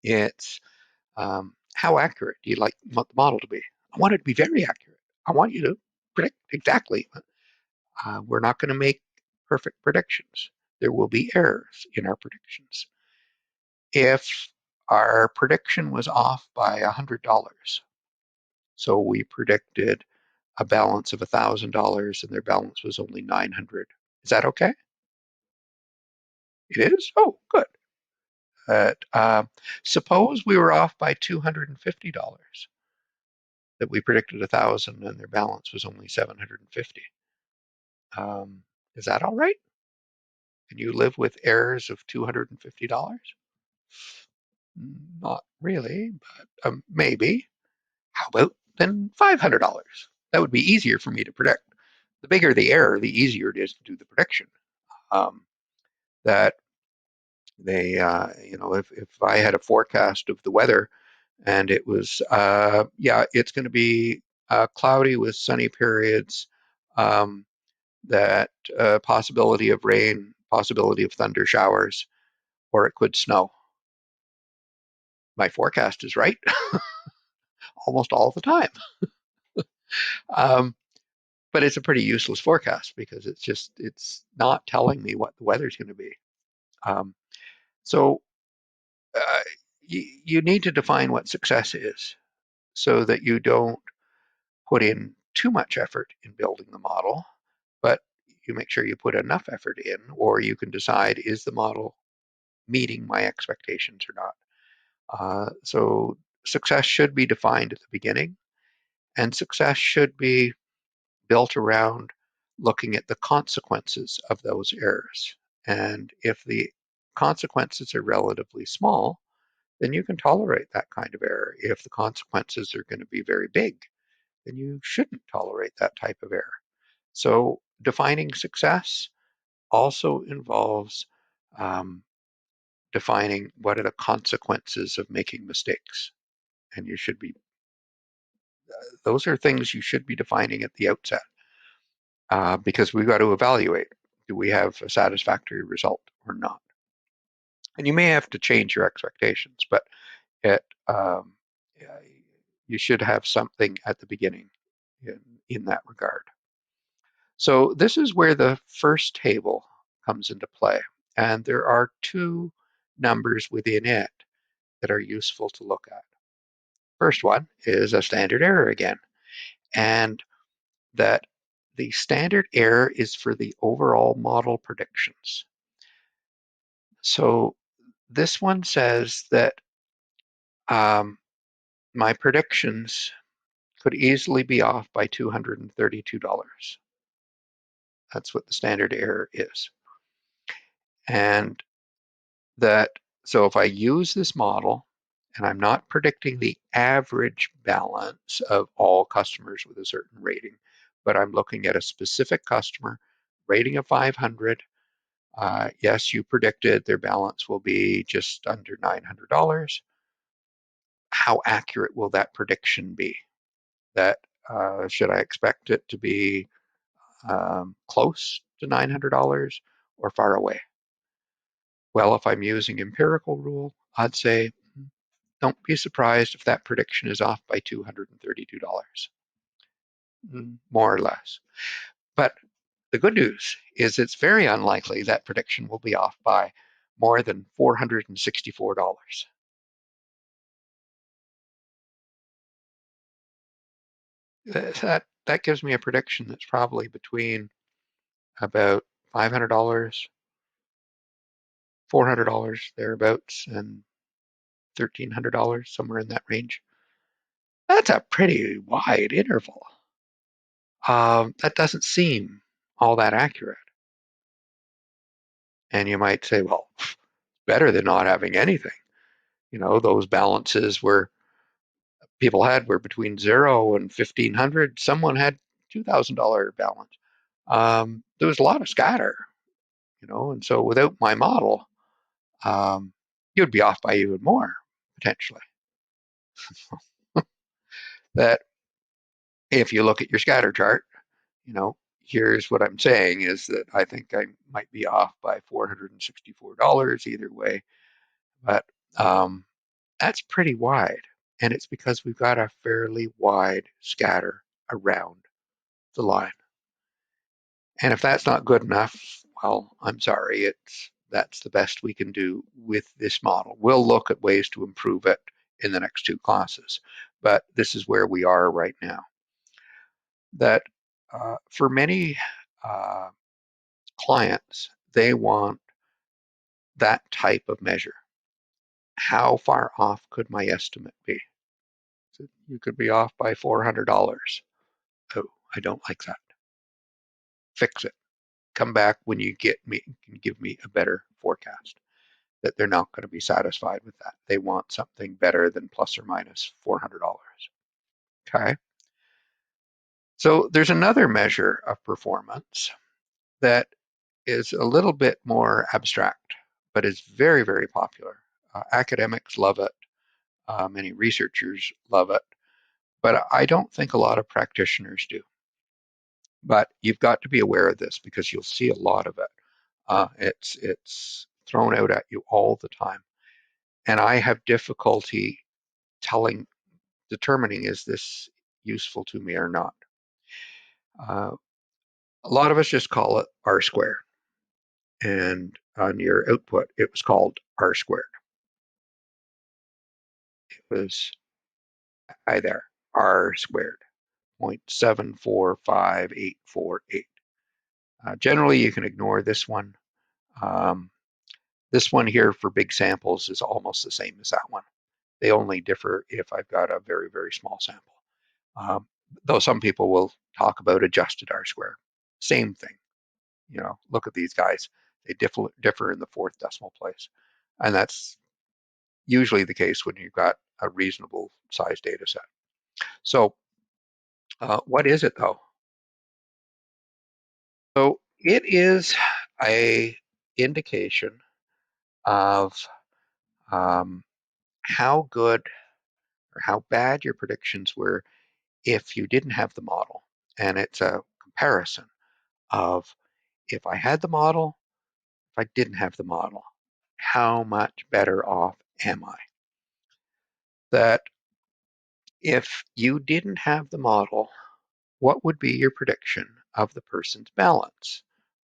It's how accurate do you want the model to be? I want it to be very accurate. I want you to predict exactly. We're not going to make perfect predictions. There will be errors in our predictions. If our prediction was off by $100, so we predicted a balance of $1,000 and their balance was only 900. Is that okay? It is? Oh, good. Suppose we were off by $250, that we predicted 1,000 and their balance was only 750. Is that all right? Can you live with errors of $250? Not really, but maybe. How about then $500? That would be easier for me to predict. The bigger the error, the easier it is to do the prediction. Um, that if I had a forecast of the weather and it was, it's going to be cloudy with sunny periods, that possibility of rain, possibility of thunder showers, or it could snow. My forecast is right almost all the time. Um, but it's a pretty useless forecast because it's not telling me what the weather's going to be. Um, so uh, you need to define what success is so that you don't put in too much effort in building the model, but you make sure you put enough effort in, or you can decide, is the model meeting my expectations or not? So success should be defined at the beginning, and success should be built around looking at the consequences of those errors. And if the consequences are relatively small, then you can tolerate that kind of error. If the consequences are going to be very big, then you shouldn't tolerate that type of error. So defining success also involves um, defining what are the consequences of making mistakes. And those are things you should be defining at the outset, because we've got to evaluate, do we have a satisfactory result or not? And you may have to change your expectations, but it, um, you should have something at the beginning in that regard. So this is where the first table comes into play. And there are two numbers within it that are useful to look at. First one is a standard error again, and that the standard error is for the overall model predictions. So this one says that my predictions could easily be off by $232. That's what the standard error is. And that, so if I use this model and I'm not predicting the average balance of all customers with a certain rating, but I'm looking at a specific customer, rating of 500. Yes, you predicted their balance will be just under $900. How accurate will that prediction be? That should I expect it to be close to $900 or far away? Well, if I'm using empirical rule, I'd say don't be surprised if that prediction is off by $232, more or less. But the good news is it's very unlikely that prediction will be off by more than $464. That gives me a prediction that's probably between about $500, $400 thereabouts, and $1,300, somewhere in that range. That's a pretty wide interval. That doesn't seem all that accurate. And you might say, well, better than not having anything. Those balances where people had were between 0 and 1,500. Someone had $2,000 balance. There was a lot of scatter, and so without my model, you'd be off by even more potentially. That if you look at your scatter chart, here's what I'm saying is that I think I might be off by $464 either way, but that's pretty wide. And it's because we've got a fairly wide scatter around the line. And if that's not good enough, well, I'm sorry, that's the best we can do with this model. We'll look at ways to improve it in the next two classes, but this is where we are right now. That for many uh, clients, they want that type of measure. How far off could my estimate be? So you could be off by $400. Oh, I don't like that. Fix it. Come back when you get me, can give me a better forecast. That they're not going to be satisfied with that. They want something better than plus or minus $400. Okay. So there's another measure of performance that is a little bit more abstract, but is very, very popular. Academics love it. Many researchers love it, but I don't think a lot of practitioners do. But you've got to be aware of this because you'll see a lot of it. It's thrown out at you all the time, and I have difficulty telling, determining is this useful to me or not. Uh, a lot of us just call it R squared, and on your output it was called R squared. It was there, R squared, 0.745848. Generally, you can ignore this one. Um, this one here for big samples is almost the same as that one. They only differ if I've got a very, very small sample. Um, though some people will talk about adjusted R squared. Same thing. Look at these guys. They differ in the fourth decimal place. And that's usually the case when you've got a reasonable size data set. So what is it though? So it is a indication of how good or how bad your predictions were if you didn't have the model. And it's a comparison of if I had the model, if I didn't have the model, how much better off am I? That if you didn't have the model, what would be your prediction of the person's balance?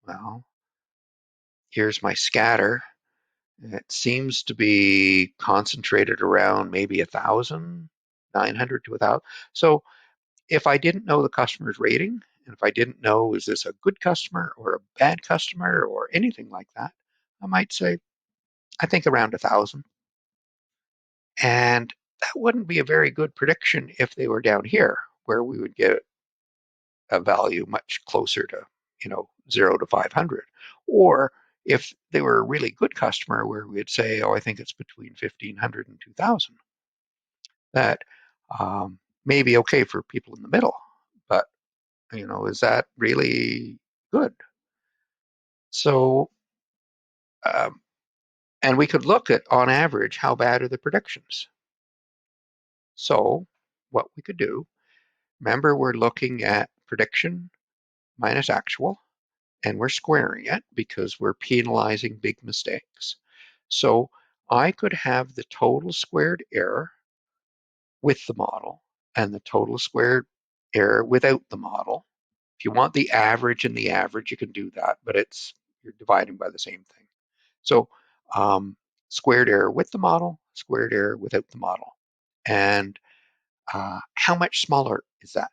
Well, here's my scatter. It seems to be concentrated around maybe 1,000, 900 to 1,000. So if I didn't know the customer's rating, and if I didn't know is this a good customer or a bad customer or anything like that, I might say, I think around 1,000. And that wouldn't be a very good prediction if they were down here, where we would get a value much closer to, 0 to 500. Or if they were a really good customer, where we'd say, oh, I think it's between 1,500 and 2,000. That may be okay for people in the middle, but, is that really good? So, um, and we could look at, on average, how bad are the predictions? So what we could do, remember we're looking at prediction minus actual, and we're squaring it because we're penalizing big mistakes. So I could have the total squared error with the model and the total squared error without the model. If you want the average and the average, you can do that, but you're dividing by the same thing. So squared error with the model, squared error without the model. And how much smaller is that?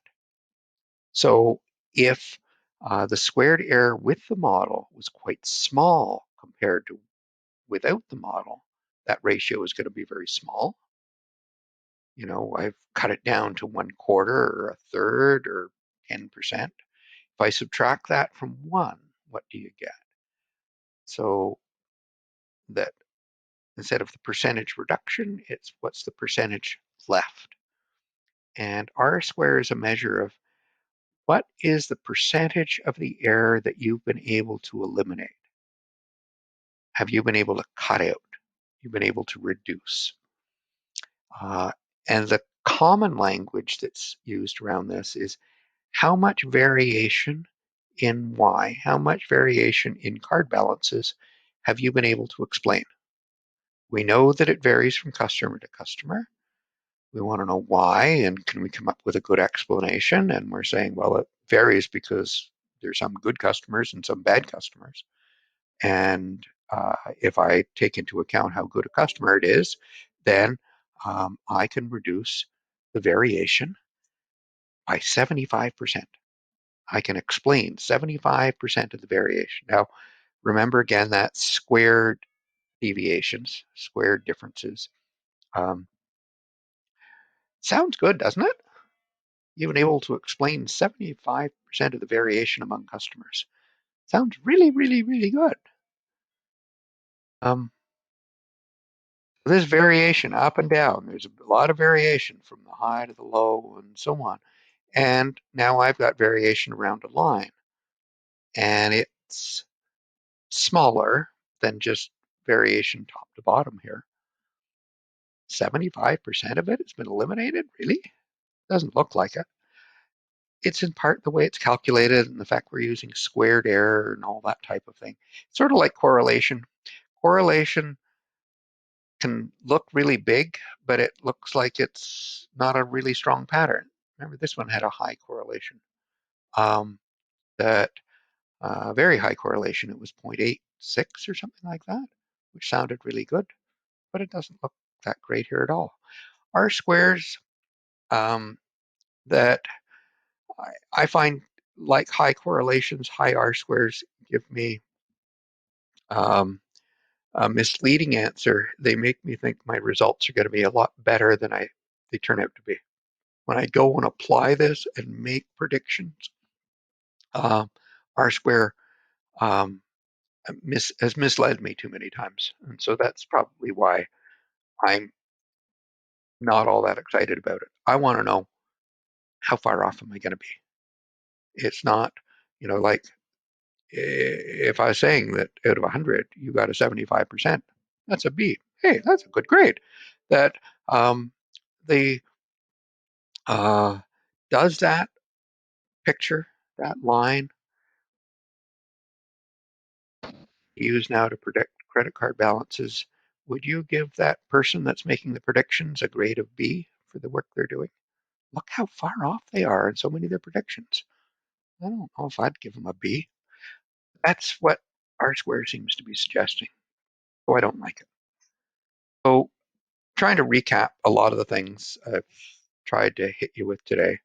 So if the squared error with the model was quite small compared to without the model, that ratio is going to be very small. I've cut it down to 1/4 or a third or 10%. If I subtract that from 1, what do you get? So that instead of the percentage reduction, it's what's the percentage left. And R square is a measure of what is the percentage of the error that you've been able to eliminate? Have you been able to cut out? You've been able to reduce. And the common language that's used around this is how much variation in Y, how much variation in card balances have you been able to explain? We know that it varies from customer to customer. We want to know why, and can we come up with a good explanation? And we're saying, well, it varies because there's some good customers and some bad customers. And if I take into account how good a customer it is, then I can reduce the variation by 75%. I can explain 75% of the variation. Now, remember again, that's squared deviations, squared differences. Um, Sounds good, doesn't it? You've been able to explain 75% of the variation among customers. Sounds really, really, really good. Um, there's variation up and down. There's a lot of variation from the high to the low and so on. And now I've got variation around a line. And it's smaller than just variation top to bottom here. 75% of it has been eliminated? Really? Doesn't look like it. It's in part the way it's calculated and the fact we're using squared error and all that type of thing. It's sort of like correlation. Correlation can look really big, but it looks like it's not a really strong pattern. Remember, this one had a high correlation. That very high correlation. It was 0.86 or something like that, which sounded really good, but it doesn't look that great here at all. R squares um, that I find like high correlations, high R squares give me um, a misleading answer. They make me think my results are going to be a lot better than they turn out to be. When I go and apply this and make predictions, um, R square um, has misled me too many times. And so that's probably why I'm not all that excited about it. I want to know, how far off am I going to be? It's not, like if I was saying that out of 100, you got a 75%, that's a B. Hey, that's a good grade. That the uh, does that picture, that line, used now to predict credit card balances, would you give that person that's making the predictions a grade of B for the work they're doing? Look how far off they are in so many of their predictions. I don't know if I'd give them a B. That's what R square seems to be suggesting. So I don't like it. So trying to recap a lot of the things I've tried to hit you with today.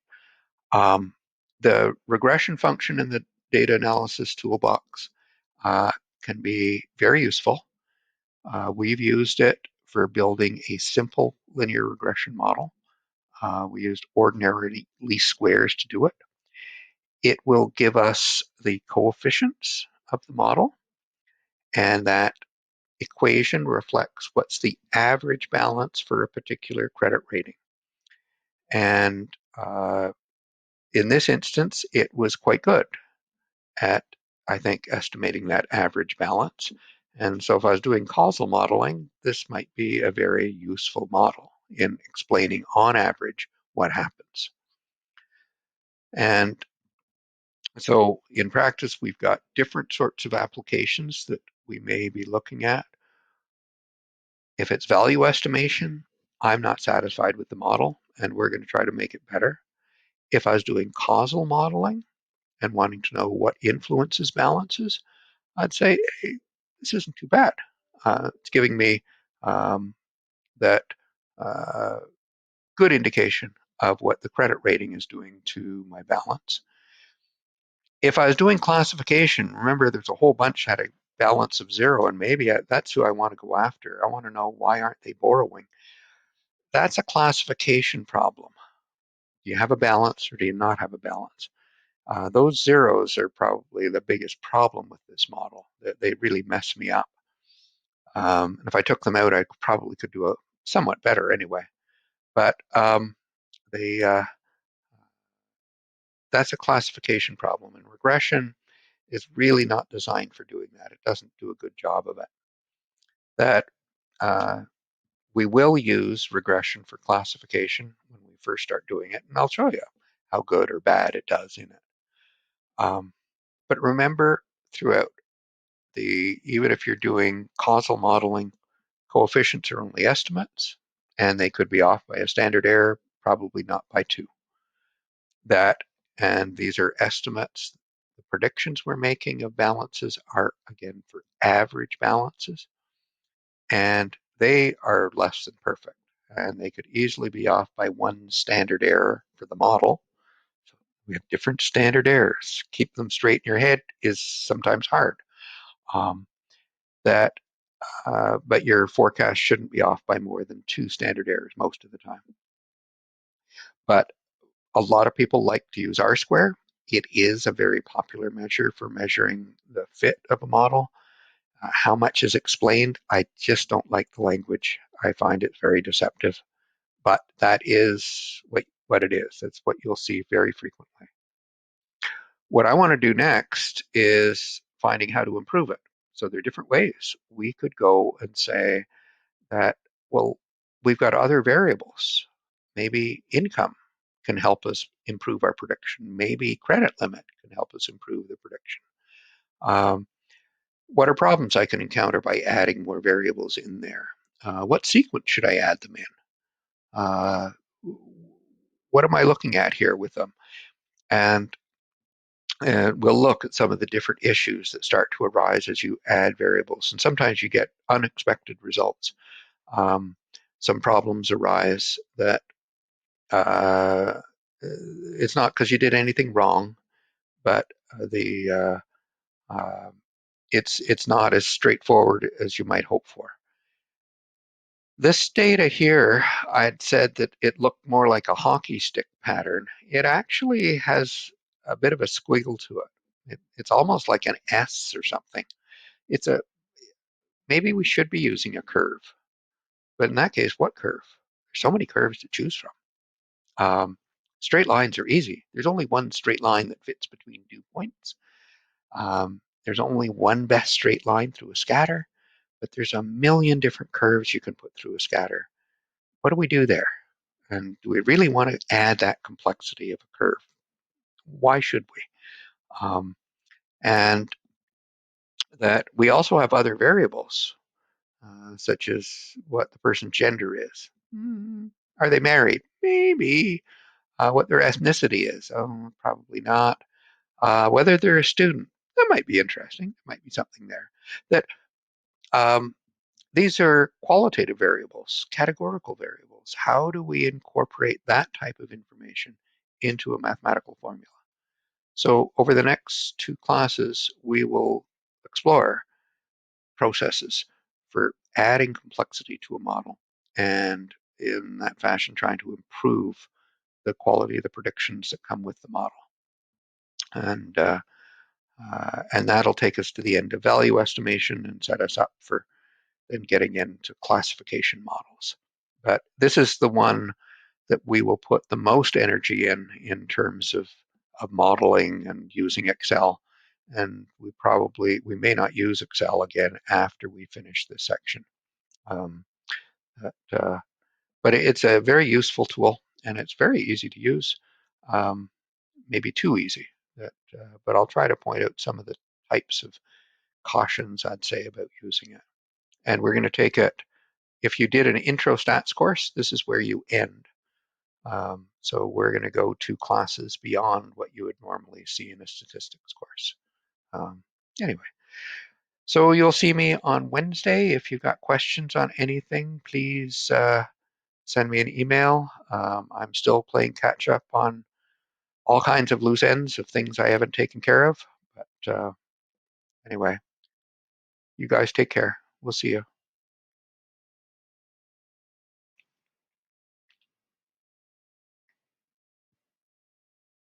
Um, the regression function in the data analysis toolbox can be very useful. We've used it for building a simple linear regression model. We used ordinary least squares to do it. It will give us the coefficients of the model, and that equation reflects what's the average balance for a particular credit rating. And in this instance, it was quite good at, I think, estimating that average balance. And so if I was doing causal modeling, this might be a very useful model in explaining on average what happens. And so in practice, we've got different sorts of applications that we may be looking at. If it's value estimation, I'm not satisfied with the model, and we're going to try to make it better. If I was doing causal modeling and wanting to know what influences balances, I'd say, hey, this isn't too bad. It's giving me that uh, good indication of what the credit rating is doing to my balance. If I was doing classification, remember there's a whole bunch that had a balance of 0, and maybe that's who I want to go after. I want to know, why aren't they borrowing? That's a classification problem. Do you have a balance or do you not have a balance? Those zeros are probably the biggest problem with this model. They really mess me up. And if I took them out, I probably could do a somewhat better anyway. But they that's a classification problem, and regression is really not designed for doing that. It doesn't do a good job of it. That uh, we will use regression for classification when we first start doing it, and I'll show you how good or bad it does in it. But remember, throughout even if you're doing causal modeling, coefficients are only estimates, and they could be off by a standard error, probably not by 2. And these are estimates. The predictions we're making of balances are, again, for average balances, and they are less than perfect. And they could easily be off by 1 standard error for the model. So we have different standard errors. Keep them straight in your head is sometimes hard. Um, that but your forecast shouldn't be off by more than 2 standard errors most of the time. But a lot of people like to use R-square. It is a very popular measure for measuring the fit of a model. How much is explained? I just don't like the language. I find it very deceptive. But that is what it is. That's what you'll see very frequently. What I want to do next is finding how to improve it. So there are different ways. We could go and say that, well, we've got other variables. Maybe income can help us improve our prediction. Maybe credit limit can help us improve the prediction. What are problems I can encounter by adding more variables in there? What sequence should I add them in? What am I looking at here with them? And we'll look at some of the different issues that start to arise as you add variables. And sometimes you get unexpected results. Some problems arise that it's not because you did anything wrong, but it's not as straightforward as you might hope for. This data here, I'd said that it looked more like a hockey stick pattern. It actually has a bit of a squiggle to it. It's almost like an S or something. Maybe we should be using a curve, but in that case, what curve? There's so many curves to choose from. Straight lines are easy. There's only one straight line that fits between 2 points. There's only one best straight line through a scatter, but there's a million different curves you can put through a scatter. What do we do there? And do we really want to add that complexity of a curve? Why should we? And that we also have other variables, such as what the person's gender is. Are they married? Maybe. What their ethnicity is? Oh, probably not. Whether they're a student, that might be interesting. There might be something there. That these are qualitative variables, categorical variables. How do we incorporate that type of information into a mathematical formula? So over the next 2 classes, we will explore processes for adding complexity to a model, and in that fashion, trying to improve the quality of the predictions that come with the model. And that'll take us to the end of value estimation and set us up for then getting into classification models. But this is the one that we will put the most energy in terms of modeling and using Excel. And we may not use Excel again after we finish this section. But it's a very useful tool, and it's very easy to use. Maybe too easy. But I'll try to point out some of the types of cautions I'd say about using it. And we're going to take it, if you did an intro stats course, this is where you end. So we're going to go 2 classes beyond what you would normally see in a statistics course. Anyway, so you'll see me on Wednesday. If you've got questions on anything, please send me an email. I'm still playing catch up on all kinds of loose ends of things I haven't taken care of. But anyway, you guys take care. We'll see you.